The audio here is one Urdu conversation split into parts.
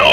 no!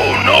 Oh, no!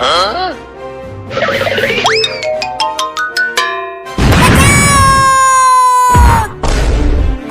Huh?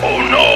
Oh, no!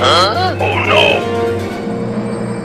Huh? Oh, no!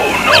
Oh, no!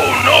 Oh, no!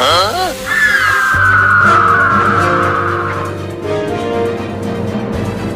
Huh?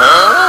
Huh?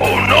Oh, no!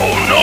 Oh, no!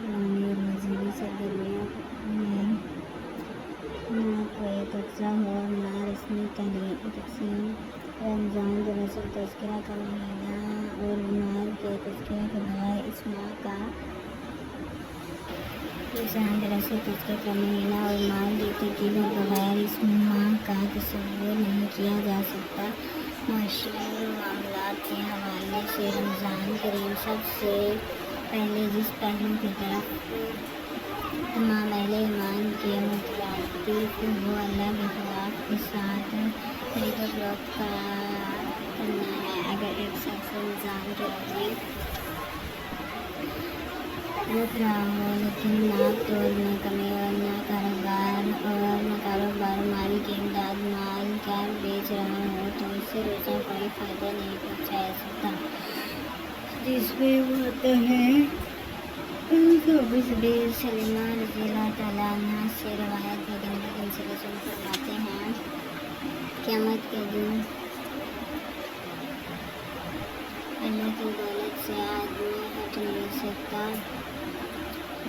پرانی اور مذہبی سرگرمیوں میں نہ کوئی تبصرہ ہو اور نہ رسمی تقسیم رمضان دراصل تذکرہ کا مہینہ اور مال کے تذکرے کے بغیر اس ماہ کا تصور نہیں کیا جا سکتا۔ معاشی معاملات کے حوالے سے رمضان کریم سب سے پہلے جس پہلو کی طرف تمام اہل ایمان کے مترادف وہ اللہ کے خوف کے ساتھ خرید و فروخت کرنا ہے۔ اگر ایک شخص رمضان کے روزے رکھ رہا ہو لیکن ناک توڑ میں کمی اور نہ کاروبار مال کی امداد مال کا بیچ رہا ہو تو اس سے روزہ کوئی فائدہ نہیں پہنچا سکتا۔ جس میں وہ آتا ہے سلمہ رضی اللہ تعالیٰ عنہ سے روایت ہے کہ نبی صلی اللہ علیہ وسلم فرماتے ہیں قیامت کے دن اللہ کی دولت سے آدمی ہٹ نہیں سکتا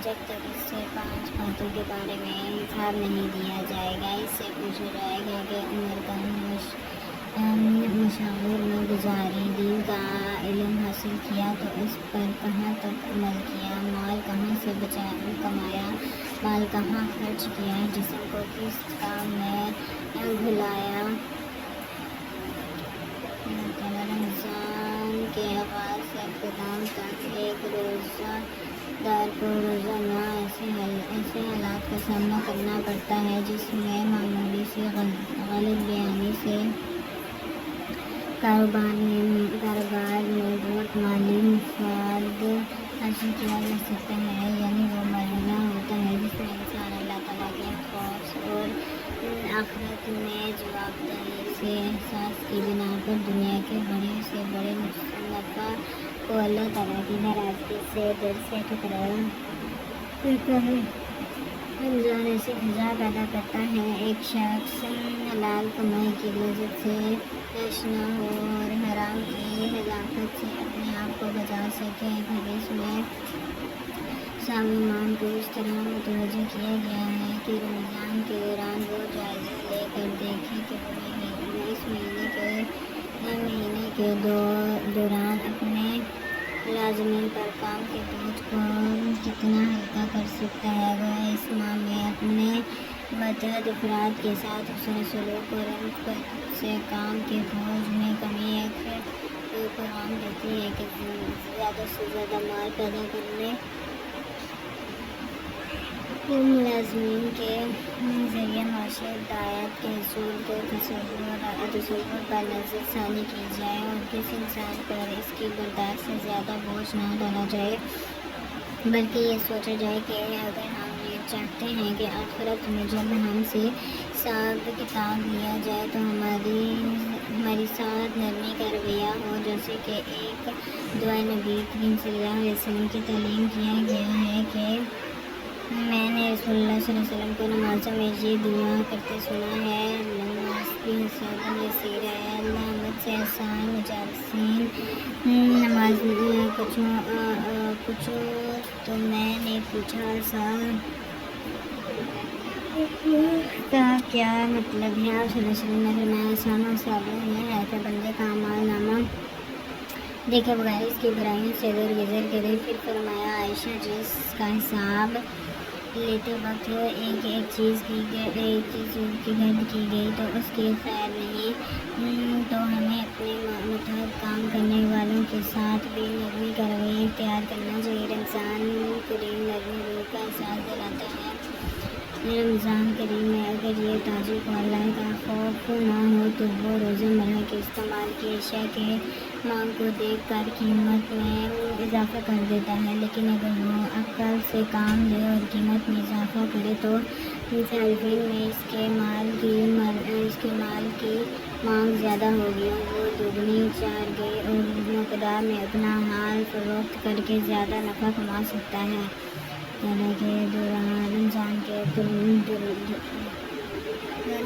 جب تک اس سے 5 باتوں کے بارے میں حساب نہیں دیا جائے گا۔ اس سے پوچھا جائے گا کہ عمر کا مشاغل میں گزاری، دین کا علم حاصل کیا تو اس پر کہاں تک عمل کیا، مال کہاں سے کمایا، مال کہاں خرچ کیا، جسم کو کس کام میں بھلایا۔ رمضان کے آغاز سے اختتام تک ایک روزہ دار کو روزانہ ایسے حالات کا سامنا کرنا پڑتا ہے جس میں معمولی سی غلط بیانی سے کاروبار میں بہت مالی مفاد حاصل کیا جا سکتا ہے۔ یعنی وہ مرحلہ ہوتا ہے جس میں انسان اللہ تعالیٰ کے خوف اور آخرت میں جوابداری سے احساس کی بنا پر دنیا کے بڑے سے بڑے نفع کو اللہ تعالیٰ کی ناراضگی سے دل سے ٹکرا دیتا ہے۔ رمضان ایسی فضا پیدا کرتا ہے ایک شخص حلال کمائی کی لذت سے آشنا ہو اور حرام کی ہلاکت سے اپنے آپ کو بچا سکے۔ ایک حدیث میں سامعین کو اس طرح متوجہ کیا گیا ہے کہ رمضان کے دوران وہ جائزہ لے کر دیکھے کہ وہ اس مہینے کے دوران اپنے ملازمین پر کام کے بوجھ کو کتنا ہلکا کر سکتا ہے۔ وہ اس ماہ میں اپنے متحد افراد کے ساتھ حسن سلوک اور ان سے کام کے بوجھ میں کمی ایک پیغام دیتی ہے کہ زیادہ سے زیادہ مال پیدا کرنے ملازمین کے ذریعے معاشی ہدایات کے حصول کے تصور پر نظر ثانی کی جائے اور کسی انسان پر اس کی برداشت سے زیادہ بوجھ نہ ڈالا جائے، بلکہ یہ سوچا جائے کہ اگر ہم یہ چاہتے ہیں کہ آخرت میں جب ہم سے حساب کتاب لیا جائے تو ہماری ساتھ نرمی کا رویہ ہو، جیسے کہ ایک دعا نبی کریم صلی اللہ علیہ وسلم کی تعلیم کیا گیا ہے کہ میں نے رسول اللہ صلی اللہ علیہ وسلم کو نمازوں میں یہ دعا کرتے سنا ہے، نماز بھی حساب یسیر ہے، اللہ مجھ سے آسان مجالسین نماز پوچھو تو میں نے پوچھا آسان کا کیا مطلب ہے؟ آپ صلی اللہ علیہ وسلم نے فرمایا آسان اور صابر ہے کہ بندے کا اعمال نامہ دیکھے بغیر اس کی برائیوں سے درگزر کرے۔ پھر فرمایا عائشہ جس کا حساب لیتے وقت ایک چیز کی گرد کی گئی تو اس کی خیر نہیں، تو ہمیں اپنے متحد کام کرنے والوں کے ساتھ بھی نرمی کا رویہ اختیار کرنا چاہیے۔ رمضان کریم نرمی روح کا احساس دلاتا ہے۔ رمضان کریم میں اگر یہ تاجر کو اللہ کا خوف نہ ہو تو وہ روزمرہ کے استعمال کی اشیاء کے مانگ کو دیکھ کر قیمت میں اضافہ کر دیتا ہے، لیکن اگر وہ عقل سے کام لے اور قیمت میں اضافہ کرے تو صارفین میں اس کے مال کی مانگ زیادہ ہوگی اور وہ دگنی چارگی اور مقدار میں اپنا مال فروخت کر کے زیادہ نفع کما سکتا ہے۔ حالانکہ رمضان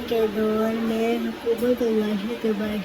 کے دور میں حکومت اور معاشرے کے باعث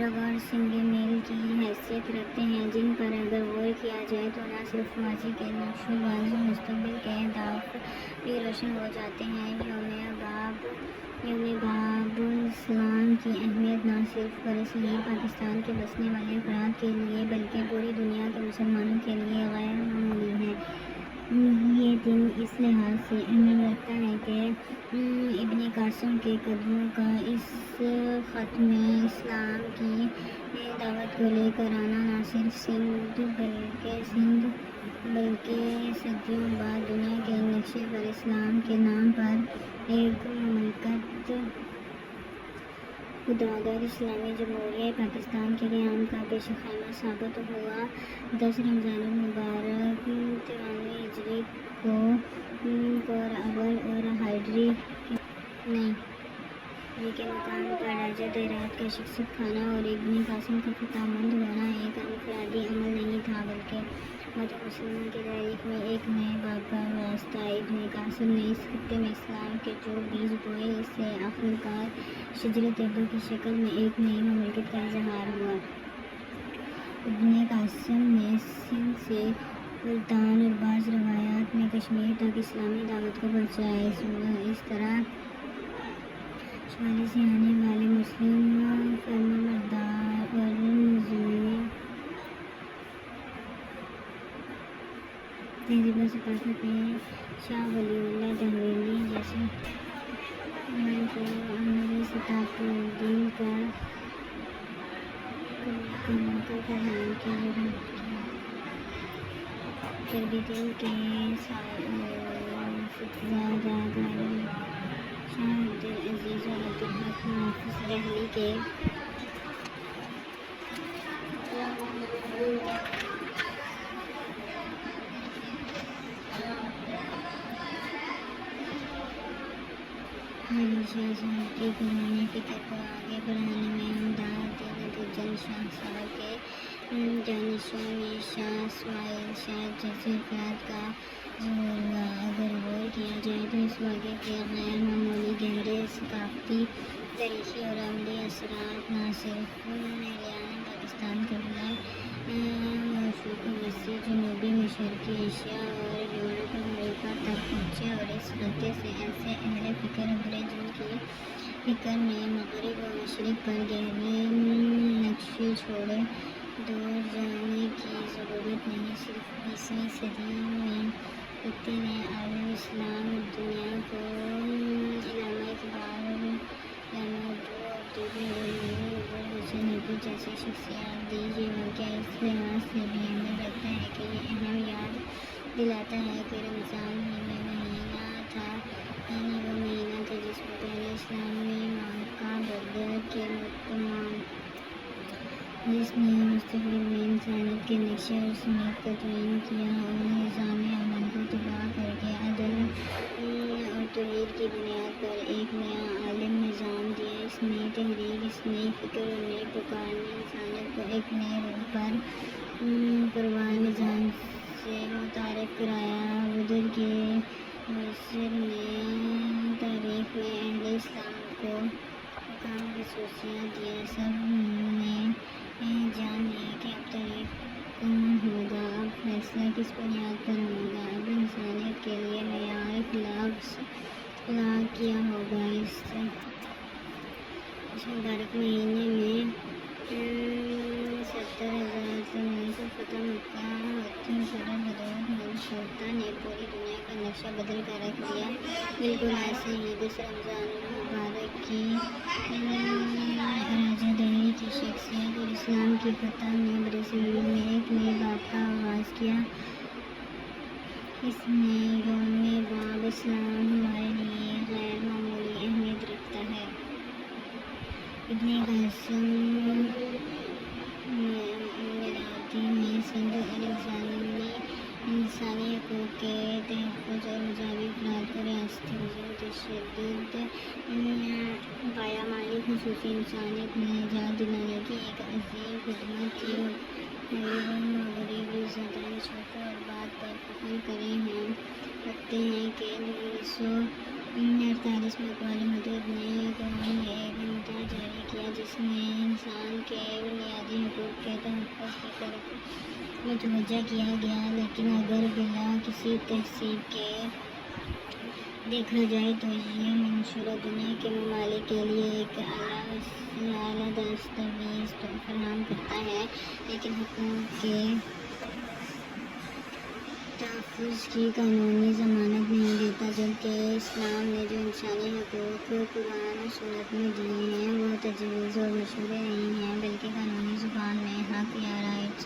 رگڑ سنگھ میل کی حیثیت رکھتے ہیں، جن پر اگر غور کیا جائے تو نہ صرف ماضی کے نقش و بازو، مستقبل کے اہداف بھی روشن ہو جاتے ہیں۔ یوم باب الاسلام کی اہمیت نہ صرف برصغیر پاکستان کے بسنے والے افراد کے لیے بلکہ پوری دنیا کے مسلمانوں کے لیے غیر معمولی ہے۔ یہ دن اس لحاظ سے اہمیت رکھتا ہے کہ ابن قاسم کے قدموں کا اس ختم اسلام کی دعوت کو لے کر آنا نہ صرف سندھ بلکہ صدیوں بعد دنیا کے نقشے پر اسلام کے نام پر ایک مملکت خودآدھار اسلامی جمہوریہ پاکستان کے قیام کا پیش خیمہ ثابت ہوا۔ 10 رمضان المبارک 93 ہجری کو اول اور ہجری کے مقام پر راجہ دیرات کا شخصیت کھانا اور ابن قاسم کا خطاب مند ہونا ایک انفرادی عمل نہیں تھا بلکہ مدہ مسلمہ کی تاریخ میں ایک نئے باب کا آغاز تھا۔ ابن قاسم نے اس خطے میں اسلام کے جو بیج بوئے، اس سے آخرکار شجرۃ طیبہ کی شکل میں ایک نئی مملکت کا اظہار ہوا۔ ابن قاسم نے سندھ سے ملتان اور بعض روایات میں کشمیر تک اسلامی دعوت کو پہنچایا۔ اس طرح شمال سے آنے والے مسلم فرمانبردار اور مذہبی تہذیب و ثقافت میں شاہ ولی اللہ دہلوی جیسے عملی ستاق الدین کا قرآن کی تربیتین کے ستزادہ شاہ عبدالعزیز اور عبدالحق محافظ دہلی کے ولی شاہ صاحب کی قرآن فکر کو آگے بڑھانے میں امداد نبوجن شاہ صاحب کے جانشوں میں شاہ اسماعیل شاہ جیسے افراد کا ظہور ہوا۔ اگر غور کیا جائے تو اس واقعے کے غیر معمولی گہرے ثقافتی، تاریخی اور عملی اثرات نہ صرف اہلیان پاکستان قبلہ موشوق وسیع جنوبی مشرقی ایشیا اور یورپ امریکہ تک پہنچے اور اس خطے سے ایسے اہل فکر ابھرے جن کی فکر میں مغرب و مشرق پر گہرے نقشے چھوڑے دور جانے کی ضرورت نہیں۔ صرف 20ویں صدی میں خطے نے عالم اسلام اور دنیا کو علامہ اقبال، علامہ ابو عبداللہ ابو حسین ندوی جیسی شخصیات دی۔ یہ واقعہ اس لحاظ سے بھی اہمیت رکھتا ہے کہ یہ اہم یاد دلاتا ہے کہ رمضان ہی میں مہینہ تھا، یعنی وہ مہینہ تھا جس میں پہلے اسلامی مکہ بدر کے تمام، جس نے مستقبل میں انسانیت کے نقشے اور سمت کا تعین کیا اور نظام امن کو تباہ کر کے عدل اور توحید کی بنیاد پر ایک نیا عالم نظام دیا۔ اس نئی تحریک، اس نئی فکر اور نئی پکار نے انسانیت کو ایک نئے روح پر پروار نظام سے متعارف کرایا۔ بدر کے مؤثر نے تاریخ میں اہل اسلام کو مقام خصوصیت دیا۔ سب نے جان لیا کہ اب تاریخ کون ہوگا، اب فیصلہ کس بنیاد پر ہوگا، اب انسانیت کے لیے معیار اخلاق کیا ہوگا۔ اس مبارک مہینے میں 70,000 زمین کو فتح مکہ ہوتے سر بدولت منصورتا نے پوری دنیا کا نقشہ بدل کر رکھ دیا۔ بالکل ایسے ہی 10 رمضان المبارک کی راجہ دہلی کی شخصیت اور اسلام کی فتح نے برصغیر میں ایک نئے باب کا آغاز کیا۔ اس میں یوم باب اسلام ہمارے لیے غیر معمولی اہمیت رکھتا ہے۔ ابن قاسم میراتی نے سندھ اور انسانی حقوق کے تحفظ اور مذہبی افراد کو ریاستی عزم تشدد پایمالی خصوصی انسانیت میں نجات دلانے کی ایک عظیم خدمت کی۔ مغرب زدہ چھوٹوں اور بات پر فخر رکھتے ہیں کہ 1900 48 میں اقوام متحدہ نے قرآن میں ایک مقررہ جاری کیا جس نے انسان کے بنیادی حقوق کے تحفظ کی طرف متوجہ کیا گیا، لیکن اگر بلا کسی تحقیق کے دیکھا جائے تو یہ منشورہ دنیا کے ممالک کے لیے ایک اعلیٰ دستاویز فراہم کرتا ہے، لیکن حقوق کے تحفظ کی قانونی ضمانت نہیں دیتا، جبکہ اسلام نے جو انسانی حقوق قرآن و سنت میں دیے ہیں وہ تجویز اور مشورے نہیں ہیں بلکہ قانونی زبان میں حق یا رائٹس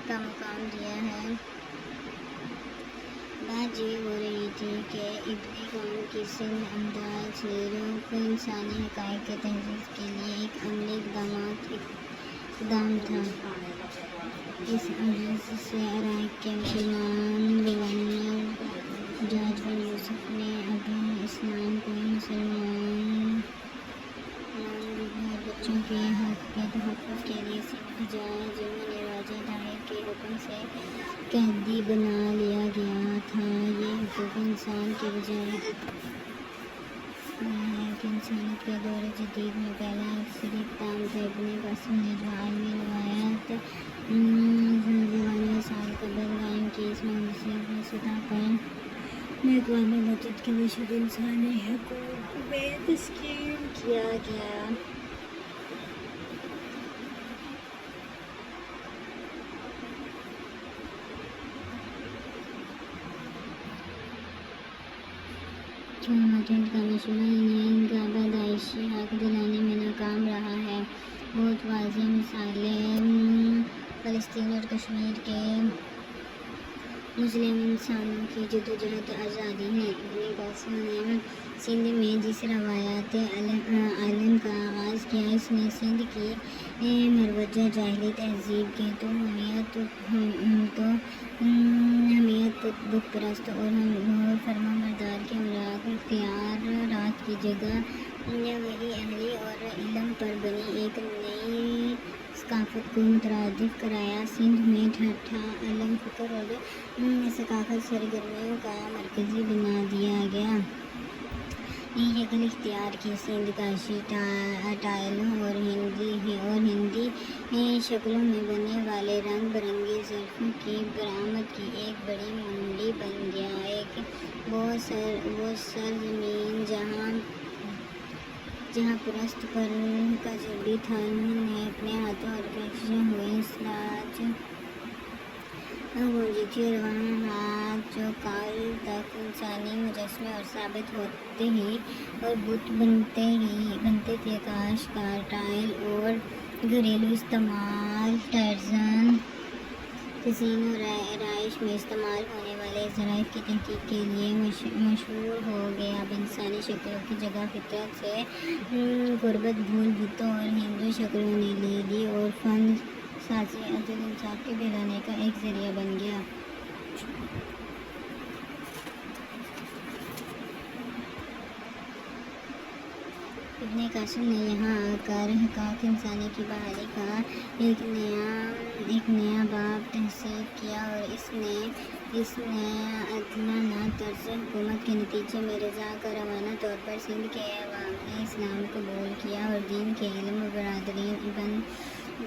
کا مقام دیا ہے۔ بات یہ ہو رہی تھی کہ ابن قوم کی سندھ امداد صرف انسانی حقائق کے تحفظ کے لیے ایک عملی اقدام تھا۔ اس عرض سے عراق کے مسلمان گورنر جارج بن یوسف نے اگر اسلام کو مسلمان بچوں کے حق کے تحفظ کے لیے صرف جائے جنہوں نے راجہ طاہر کے حکم سے قیدی بنا لیا گیا تھا، یہ حقوق انسان کے بجائے ہے کہ انسانیت کے دور جدید میں پہلا اکثری اقدام تھا۔ ابن قاسم نے جو عالمی روایات 2 سال قبل قائم کی، اس میں سطح پر اقوام متحدہ کے مشہور انسانی حقوق میں تسکین کیا گیا۔ اقوام متحدہ کا مشورہ انہیں ان کا پیدائشی حق دلانے میں ناکام رہا ہے۔ بہت واضح مثالیں فلسطین اور کشمیر کے مسلم انسانوں کی جدوجہد آزادی ہیں۔ ابن قاسم نے سندھ میں جس روایت عالم کا آغاز کیا، اس نے سندھ کی مروجہ جاہلی تہذیب کے تو حمیت بت پرست اور فرما بردار کے اختیارات کی جگہ وحی اہلی اور علم پر بنی ایک نئی ثقافت کو مترادف کرایا۔ سندھ میں ٹھٹھا علم، فکر اور ثقافت سرگرمیوں کا مرکز بنا دیا گیا۔ نئی شکل اختیار کی۔ سندھ کاشی، ٹائلوں اور ہندی شکلوں میں بننے والے رنگ برنگے ظرفوں کی برآمد کی ایک بڑی منڈی بن گیا۔ ایک وہ سرزمین جہاں پرست پر کا جبری تھا، انہوں نے اپنے ہاتھوں اور کشے ہوئے اسلاج گونجی تھی، اور وہاں ہاتھ جو کال تک انسانی مجسمے اور ثابت ہوتے ہی اور بت بنتے تھے۔ کاشتکار ٹائل اور گھریلو استعمال ٹائرزن تزئین و رہائش میں استعمال ہونے والے ظرائف کی تحقیق کے لیے مشہور ہو گئے۔ اب انسانی شکلوں کی جگہ فطرت سے قربت بھول بتوں اور ہندو شکلوں نے لے لی، اور فن سازی عدل انصاف کے پھیلانے کا ایک ذریعہ بن گیا۔ ابن قاسم نے یہاں آ کر حقوق انسانی کی بحالی کا ایک نیا باب تحسین کیا، اور اس نے عادلانہ طرز حکومت کے نتیجے میں رضا کا روانہ طور پر سندھ کے عوام نے اسلام قبول کیا اور دین کے علم و برادرین بن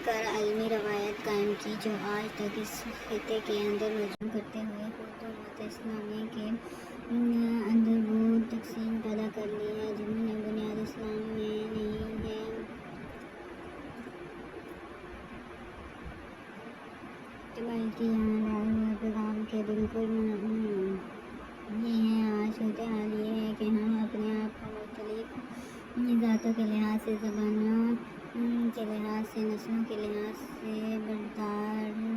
کر عالمی روایت قائم کی، جو آج تک اس خطے کے اندر مجموع کرتے ہوئے خود امت اسلامیہ کے اندر وہ تقسیم پیدا کر لی ہے جنہوں نے بنیاد اسلام میں نہیں ہے۔ روایتی یہاں لایا ہوا پیغام کے بالکل یہ ہے۔ آج صورتحال یہ ہے کہ ہم اپنے آپ کو مختلف ذاتوں کے لحاظ سے، زبانوں کے لحاظ سے، نسلوں کے لحاظ سے، برداروں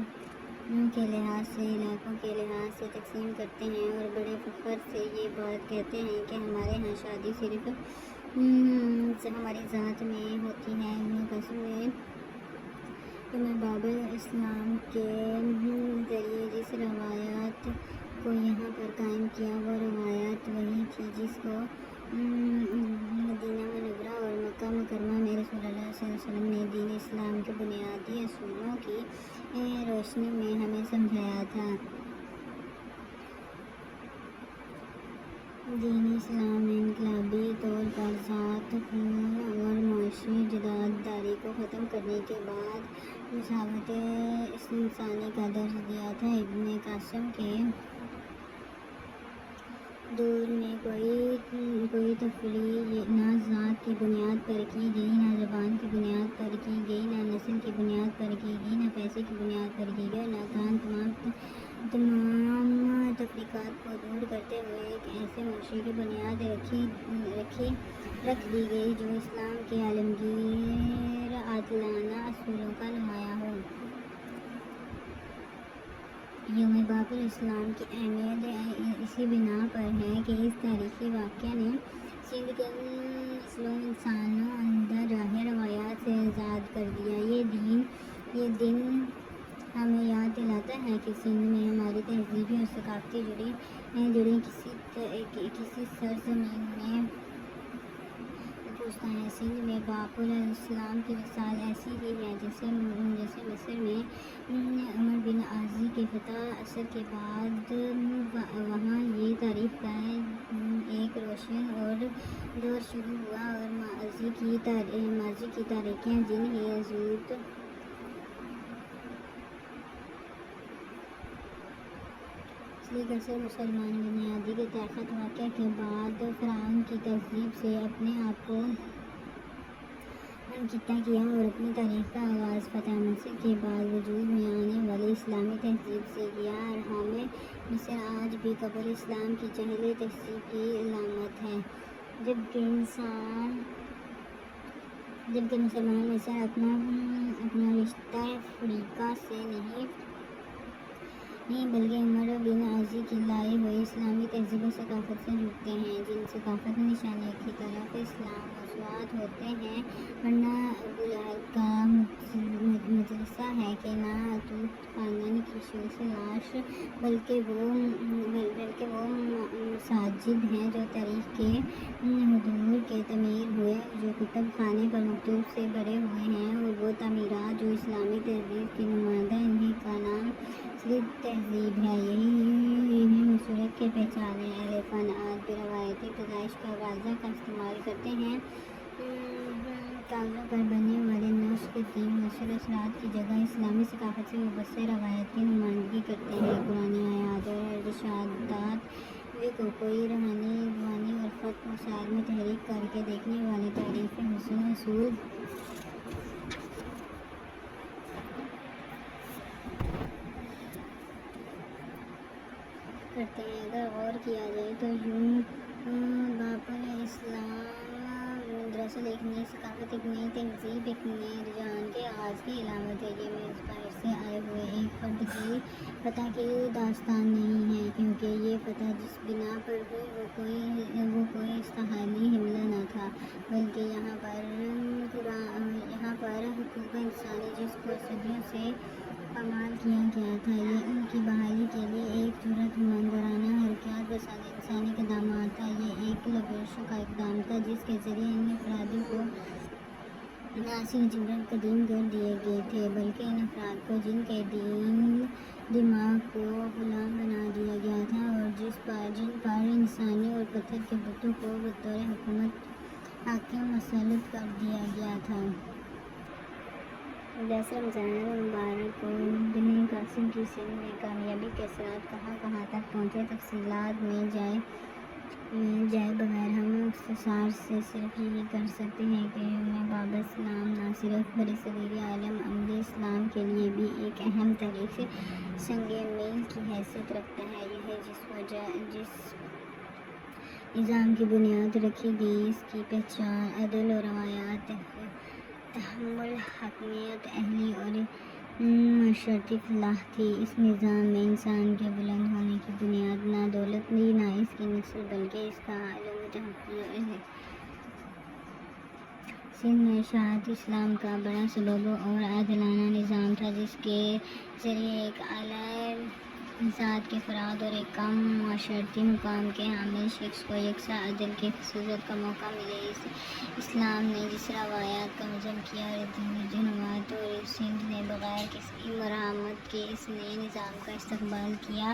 کے لحاظ سے، علاقوں کے لحاظ سے تقسیم کرتے ہیں، اور بڑے فخر سے یہ بات کہتے ہیں کہ ہمارے ہاں شادی صرف ہماری ذات میں ہوتی ہے۔ ابن قاسم نے باب اسلام کے ذریعے جس روایات کو یہاں پر قائم کیا، وہ روایات وہی تھی جس کو مدینہ منورہ اور مکہ مکرمہ میں رسول اللہ صلی اللہ علیہ وسلم نے دین اسلام کے بنیادی اصولوں کی روشنی میں ہمیں سمجھایا تھا۔ دین اسلام میں انقلابی طور پر ذات اور معاشی جداداری کو ختم کرنے کے بعد مساوات انسانی کا درس دیا تھا۔ ابن قاسم کے دور میں کوئی تفریق نہ ذات کی بنیاد پر کی گئی، نہ زبان کی بنیاد پر کی گئی، نہ نسل کی بنیاد پر کی گئی، نہ پیسے کی بنیاد پر کی گئی، نہ تمام تفریقات کو دور کرتے ہوئے ایک ایسے معاشرے کی بنیاد رکھ دی گئی جو اسلام کے عالمگیر عادلانہ اصولوں کا نمایاں ہو۔ یوم باب الاسلام کی اہمیت اسی بنا پر ہے کہ اس تاریخی واقعہ نے سندھ کے نسلوں انسانوں اندر راہ روایات سے آزاد کر دیا۔ یہ دن ہمیں یاد دلاتا ہے کہ سندھ میں ہماری تہذیبی اور ثقافتی جڑیں کسی سرزمین میں پوچھتا ہے۔ سندھ میں باب الاسلام کی مثال ایسی ہی ہے جیسے مصر میں عمر بن عاصی کے فتح اثر کے بعد وہاں یہ تاریخ کا ایک روشن اور دور شروع ہوا، اور ماضی کی تاریخیں جن ہی حضرت اثر مسلمان بنیادی کے طاقت واقعہ کے بعد فرعون کی تہذیب سے اپنے آپ کو انکتا کیا، اور اپنی تاریخ کا آغاز فتح مصر کے بعد وجود میں آنے والی اسلامی تہذیب سے کیا۔ ارحام مصر آج بھی قبل اسلام کی جاہلی تہذیب کی علامت ہے، جبکہ مسلمان مصر اپنا رشتہ افریقہ سے نہیں بلکہ عمر بن عاصی کی لائی ہوئی اسلامی تہذیب و ثقافت سے جڑتے ہیں، جن ثقافت نشانی کی طرف اسلام موضوعات ہوتے ہیں۔ ورنہ ابولہب کا مدرسہ ہے کہ نہ توت خاندان کی شخص لاش بلکہ وہ مساجد ہیں جو تاریخ کے حضور کے تعمیر ہوئے، جو کتب خانے پر مکتوب سے بھرے ہوئے ہیں، اور وہ تعمیرات جو اسلامی تہذیب کی نمائندہ، انہی کا نام سندھ تہذیب ہے۔ یہی صورت کی پہچان ہے۔ اہل فن آج بھی روایتی پیدائش کا واضح کا استعمال کرتے ہیں۔ کاغذوں پر بننے والے نقش قدیم مصری اثرات کی جگہ اسلامی ثقافت سے وابستہ روایت کی نمائندگی کرتے ہیں۔ قرآنی آیات اور ارشادات کو کوئی روحانی اور خط مسائل میں تحریک کر کے دیکھنے والی تعریف حسن اصول کرتے ہیں۔ اگر غور کیا جائے تو یوں باب الاسلام دراصل ایک نئی ثقافت، ایک نئی تہذیب، ایک نئے رجحان کے آغاز کی علامت ہے۔ یہ میز باہر سے آئے ہوئے ایک فرد کی فتح کی داستان نہیں ہے، کیونکہ یہ فتح جس بنا پر ہوئی وہ کوئی استحالی حملہ نہ تھا، بلکہ یہاں پر حقوق انسانی جس کو صدیوں سے پامال کیا گیا تھا، یہ ان کی بحالی کے لیے ایک جرأت مند وارانہ حرکات بساز انسانی اقدامات تھا۔ یہ ایک لغزشوں کا اقدام تھا جس کے ذریعے ان افراد کو نہ صرف جبراً قدیم کر دیے گئے تھے، بلکہ ان افراد کو جن کے دماغ کو غلام بنا دیا گیا تھا، اور جن پر انسانی اور پتھر کے بتوں کو بطور حکومت حاکم مسلط کر دیا گیا تھا۔ 10 رمضان المبارک کو ابن قاسم کی سندھ میں کامیابی کے اثرات کہاں تک پہنچے، تفصیلات میں جائے بغیر ہم اختصار سے صرف یہی کر سکتے ہیں کہ یوم باب الاسلام نہ صرف برصغیر عالم عمل اسلام کے لیے بھی ایک اہم تاریخی سنگ میل کی حیثیت رکھتا ہے۔ یہ جس نظام کی بنیاد رکھی گئی، اس کی پہچان عدل و روایات، تحمل، حاکمیت، اہلی اور معاشرتی فلاح تھی۔ اس نظام میں انسان کے بلند ہونے کی بنیاد نہ دولت تھی، نہ اس کی نسل، بلکہ اس کا علم و تحقیق۔ سندھ میں اشاعت اسلام کا بڑا سبب اور عادلانہ نظام تھا، جس کے ذریعے ایک اعلیٰ ذات کے افراد اور ایک کم معاشرتی مقام کے حامل شخص کو یکساں عدل کی خصوصیت کا موقع ملے۔ اسلام نے جس روایات کا نظم کیا رہنما تو سندھ نے بغیر کسی مزاحمت کے اس نئے نظام کا استقبال کیا۔